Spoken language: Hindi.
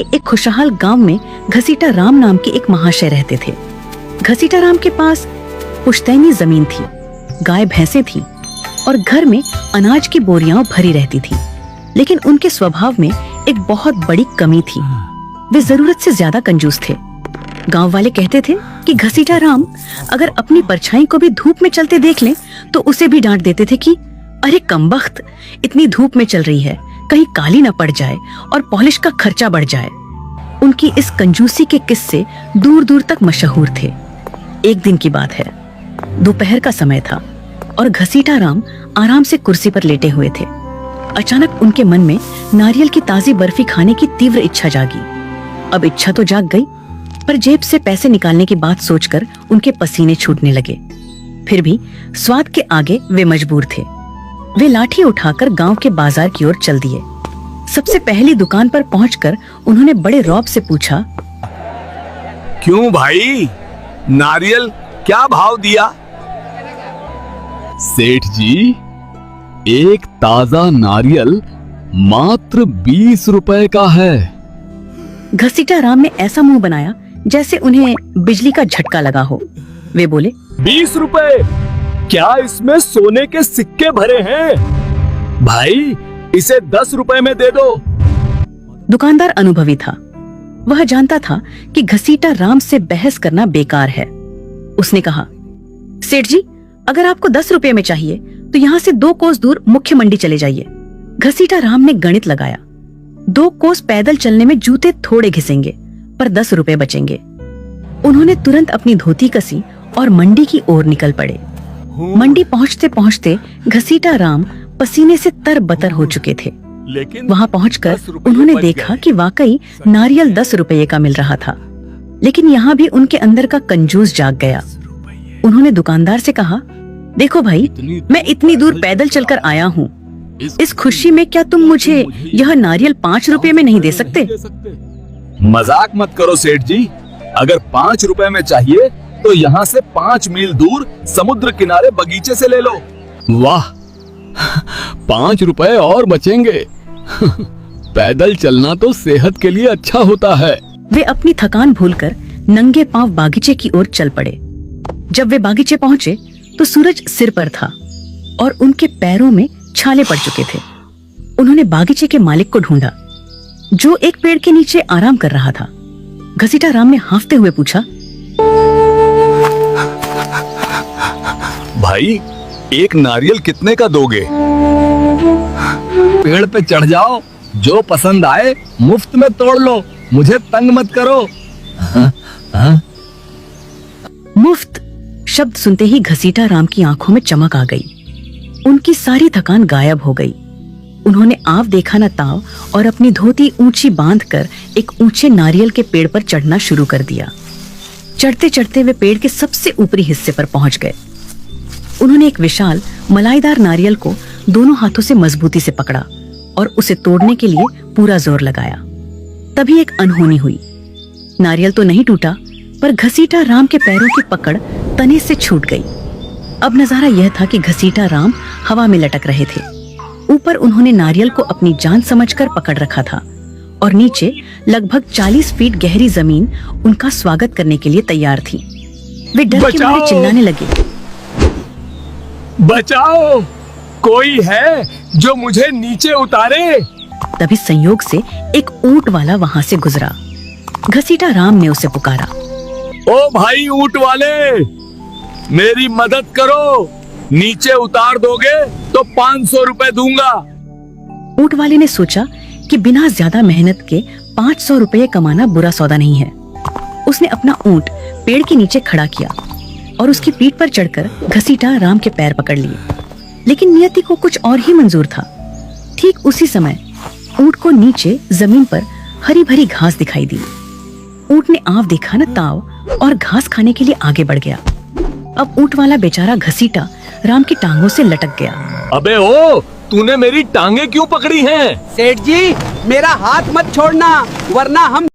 एक खुशहाल गांव में घसीटा राम नाम के एक महाशय रहते थे। घसीटा राम के पास पुश्तैनी जमीन थी, गाय भैंसें थी और घर में अनाज की बोरियां भरी रहती थी। लेकिन उनके स्वभाव में एक बहुत बड़ी कमी थी, वे जरूरत से ज्यादा कंजूस थे। गांव वाले कहते थे कि घसीटा राम अगर अपनी परछाई को भी धूप में चलते देख लें तो उसे भी डांट देते थे कि अरे कमबख्त, इतनी धूप में चल रही है, कहीं काली न पड़ जाए और पॉलिश का खर्चा बढ़ जाए। उनकी इस कंजूसी के किस्से दूर दूर तक मशहूर थे। एक दिन की बात है, दोपहर का समय था और घसीटा राम आराम से कुर्सी पर लेटे हुए थे। अचानक उनके मन में नारियल की ताजी बर्फी खाने की तीव्र इच्छा जागी। अब इच्छा तो जाग गई, पर जेब से पैसे निकालने की बात सोचकर उनके पसीने छूटने लगे। फिर भी स्वाद के आगे वे मजबूर थे। वे लाठी उठाकर गांव के बाजार की ओर चल दिए। सबसे पहली दुकान पर पहुंचकर उन्होंने बड़े रौब से पूछा, क्यों भाई, नारियल क्या भाव दिया? सेठ जी, एक ताजा नारियल मात्र 20 रुपए का है। घसीटा राम ने ऐसा मुंह बनाया जैसे उन्हें बिजली का झटका लगा हो। वे बोले, 20 रुपए? क्या इसमें सोने के सिक्के भरे हैं? भाई इसे 10 रुपए में दे दो। दुकानदार अनुभवी था, वह जानता था कि घसीटा राम से बहस करना बेकार है। उसने कहा, सेठ जी, अगर आपको 10 रुपए में चाहिए तो यहाँ से 2 कोस दूर मुख्य मंडी चले जाइए। घसीटा राम ने गणित लगाया, 2 कोस पैदल चलने में जूते थोड़े घिसेंगे पर 10 रुपए बचेंगे। उन्होंने तुरंत अपनी धोती कसी और मंडी की ओर निकल पड़े। मंडी पहुंचते पहुंचते घसीटा राम पसीने से तरबतर हो चुके थे। लेकिन वहां पहुंचकर उन्होंने देखा कि वाकई नारियल 10 रुपये का मिल रहा था। लेकिन यहाँ भी उनके अंदर का कंजूस जाग गया। उन्होंने दुकानदार से कहा, देखो भाई, मैं इतनी दूर पैदल चलकर आया हूँ, इस खुशी में क्या तुम मुझे यह नारियल 5 रुपए में नहीं दे सकते? मजाक मत करो सेठ जी, अगर 5 रुपए में चाहिए तो यहाँ से 5 मील दूर समुद्र किनारे बगीचे से ले लो। वाह, 5 रुपए और बचेंगे। पैदल चलना तो सेहत के लिए अच्छा होता है। वे अपनी थकान भूलकर नंगे पांव बागीचे की ओर चल पड़े। जब वे बागीचे पहुंचे तो सूरज सिर पर था और उनके पैरों में छाले पड़ चुके थे। उन्होंने बागीचे के मालिक को ढूंढा, जो एक पेड़ के नीचे आराम कर रहा था। घसीटा राम ने हांफते हुए पूछा, भाई, एक नारियल कितने का दोगे? पेड़ पे चढ़ जाओ, जो पसंद आए मुफ्त में तोड़ लो, मुझे तंग मत करो। मुफ्त शब्द सुनते ही घसीटा राम की आंखों में चमक आ गई। उनकी सारी थकान गायब हो गई। उन्होंने आव देखा न ताव और अपनी धोती ऊंची बांधकर एक ऊंचे नारियल के पेड़ पर चढ़ना शुरू कर दिया। चढ़ते चढ़ते वे पेड़ के सबसे ऊपरी हिस्से पर पहुंच गए। उन्होंने एक विशाल मलाईदार नारियल को दोनों हाथों से मजबूती से पकड़ा और उसे तोड़ने के लिए पूरा जोर लगाया। तभी एक अनहोनी हुई। नारियल तो नहीं टूटा, पर घसीटा राम के पैरों की पकड़ तने से छूट गई। अब नजारा यह था कि घसीटा राम हवा में लटक रहे थे। ऊपर उन्होंने नारियल को अपनी जान समझकर पकड़ रखा था और नीचे लगभग 40 फीट गहरी जमीन उनका स्वागत करने के लिए तैयार थी। वे डर के मारे चिल्लाने लगे, बचाओ, कोई है जो मुझे नीचे उतारे। तभी संयोग से एक ऊंट वाला वहां से गुजरा। घसीटा राम ने उसे पुकारा, ओ भाई ऊंट वाले, मेरी मदद करो, नीचे उतार दोगे तो 500 रुपए दूंगा। ऊंट वाले ने सोचा कि बिना ज्यादा मेहनत के 500 रुपये कमाना बुरा सौदा नहीं है। उसने अपना ऊंट पेड़ के नीचे खड़ा किया और उसकी पीठ पर चढ़कर घसीटा राम के पैर पकड़ लिए। लेकिन नियति को कुछ और ही मंजूर था। ठीक उसी समय ऊंट को नीचे जमीन पर हरी भरी घास दिखाई दी। ऊंट ने आव देखा न ताव और घास खाने के लिए आगे बढ़ गया। अब ऊंट वाला बेचारा घसीटा राम की टांगों से लटक गया। अबे ओ, तूने मेरी टांगे क्यों पकड़ी हैं? सेठ जी, मेरा हाथ मत छोड़ना, वरना हम